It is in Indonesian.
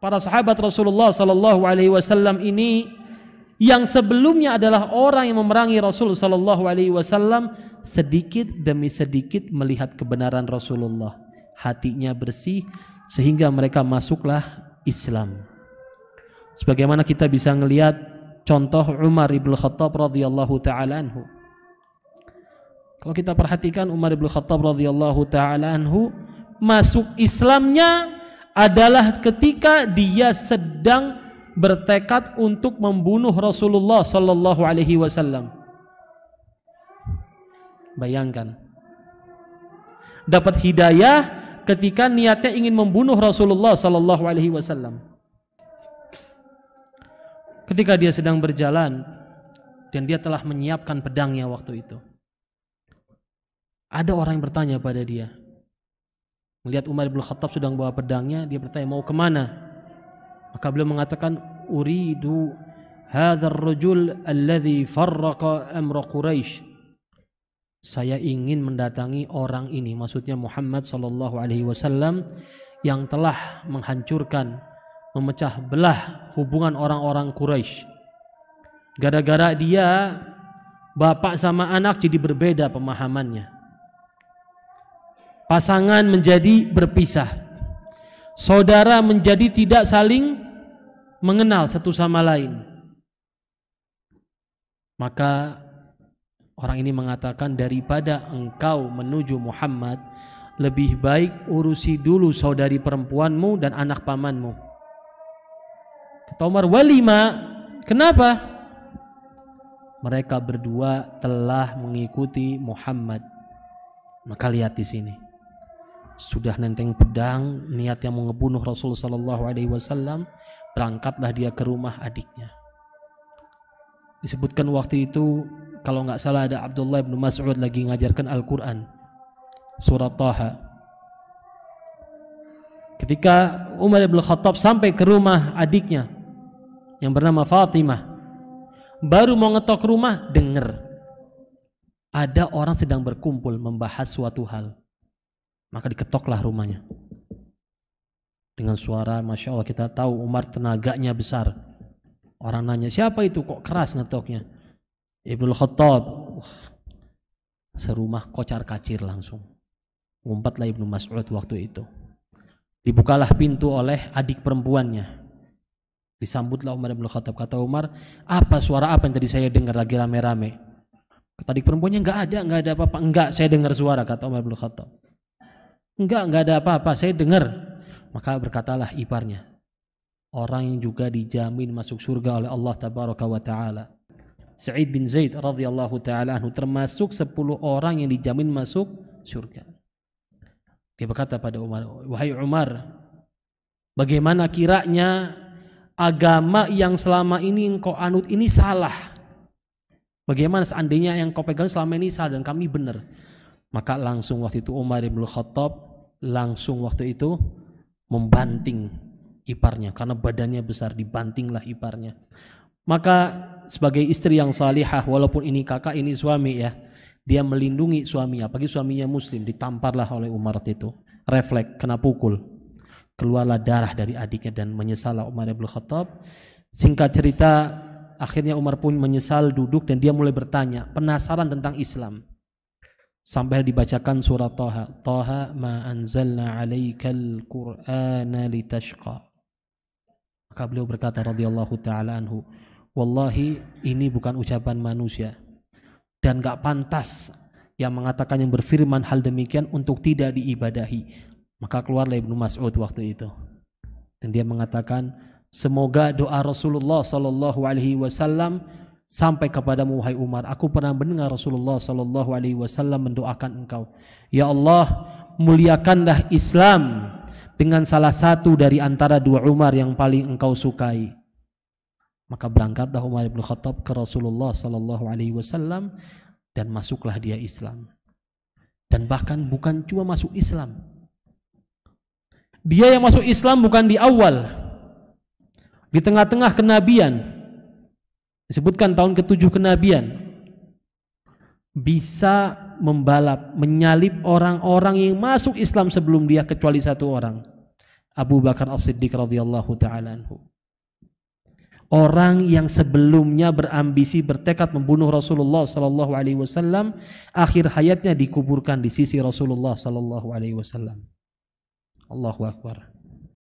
para sahabat Rasulullah sallallahu alaihi wasallam ini yang sebelumnya adalah orang yang memerangi Rasul sallallahu alaihi wasallam, sedikit demi sedikit melihat kebenaran Rasulullah, hatinya bersih sehingga mereka masuklah Islam. Sebagaimana kita bisa melihat contoh Umar ibn Khattab radhiyallahu taala anhu. Kalau kita perhatikan Umar ibn Khattab radhiyallahu taala anhu, masuk Islamnya adalah ketika dia sedang bertekad untuk membunuh Rasulullah sallallahu alaihi wasallam. Bayangkan, dapat hidayah ketika niatnya ingin membunuh Rasulullah sallallahu alaihi wasallam. Ketika dia sedang berjalan dan dia telah menyiapkan pedangnya waktu itu, ada orang yang bertanya pada dia. Melihat Umar bin Khattab sedang bawa pedangnya, dia bertanya, mau kemana? Maka beliau mengatakan, uridu hadzal rajul alladhi farraqa amra Quraisy. Saya ingin mendatangi orang ini, maksudnya Muhammad sallallahu alaihi wasallam, yang telah menghancurkan, memecah belah hubungan orang-orang Quraisy. Gara-gara dia, bapak sama anak jadi berbeda pemahamannya. Pasangan menjadi berpisah, saudara menjadi tidak saling mengenal satu sama lain. Maka orang ini mengatakan, daripada engkau menuju Muhammad, lebih baik urusi dulu saudari perempuanmu dan anak pamanmu. Kata Umar, walima, kenapa? Mereka berdua telah mengikuti Muhammad. Maka lihat di sini, sudah nenteng pedang, niatnya mau ngebunuh Rasul sallallahu alaihi wasallam, berangkatlah dia ke rumah adiknya. Disebutkan waktu itu, kalau nggak salah ada Abdullah bin Mas'ud lagi ngajarkan Al-Quran, surat Taha. Ketika Umar bin Khattab sampai ke rumah adiknya yang bernama Fatimah, baru mau ngetok rumah, dengar ada orang sedang berkumpul membahas suatu hal. Maka diketoklah rumahnya dengan suara, Masya Allah, kita tahu Umar tenaganya besar. Orang nanya, siapa itu kok keras ngetoknya? Ibnu Khattab. Serumah kocar kacir langsung. Ngumpatlah Ibnu Mas'ud waktu itu. Dibukalah pintu oleh adik perempuannya. Disambutlah Umar bin Khattab. Kata Umar, apa suara apa yang tadi saya dengar lagi rame-rame? Kata adik perempuannya, enggak ada apa-apa. Enggak, saya dengar suara, kata Umar bin Khattab. Enggak ada apa-apa, saya dengar. Maka berkatalah iparnya, orang yang juga dijamin masuk surga oleh Allah tabaraka wa ta'ala, Sa'id bin Zaid radhiyallahu ta'ala anhu, termasuk 10 orang yang dijamin masuk surga. Dia berkata pada Umar, wahai Umar, bagaimana kiranya agama yang selama ini engkau anut ini salah? Bagaimana seandainya yang kau pegang selama ini salah dan kami benar? Maka langsung waktu itu Umar bin Khattab langsung waktu itu membanting iparnya, karena badannya besar, dibantinglah iparnya. Maka sebagai istri yang salihah, walaupun ini kakak ini suami ya, dia melindungi suaminya, apalagi suaminya muslim, ditamparlah oleh Umar itu, refleks kena pukul, keluarlah darah dari adiknya dan menyesallah Umar bin Khattab. Singkat cerita, akhirnya Umar pun menyesal, duduk dan dia mulai bertanya, penasaran tentang Islam. Sampai dibacakan surat Taha, Taha ma anzalna alaikal qur'ana litashqa. Maka beliau berkata radhiyallahu ta'ala anhu, wallahi ini bukan ucapan manusia dan gak pantas yang mengatakan, yang berfirman hal demikian untuk tidak diibadahi. Maka keluarlah Ibnu Mas'ud waktu itu dan dia mengatakan, semoga doa Rasulullah sallallahu alaihi wasallam sampai kepadamu wahai Umar. Aku pernah mendengar Rasulullah sallallahu alaihi wasallam mendoakan engkau, ya Allah, muliakanlah Islam dengan salah satu dari antara dua Umar yang paling engkau sukai. Maka berangkatlah Umar bin Khattab ke Rasulullah sallallahu alaihi wasallam dan masuklah dia Islam. Dan bahkan bukan cuma masuk Islam, dia yang masuk Islam bukan di awal, di tengah-tengah kenabian. Disebutkan tahun ke-7 kenabian, bisa membalap, menyalib orang-orang yang masuk Islam sebelum dia kecuali satu orang. Abu Bakar As-Siddiq radhiyallahu taala anhu. Orang yang sebelumnya berambisi bertekad membunuh Rasulullah sallallahu alaihi wasallam, akhir hayatnya dikuburkan di sisi Rasulullah sallallahu alaihi wasallam. Allahu akbar.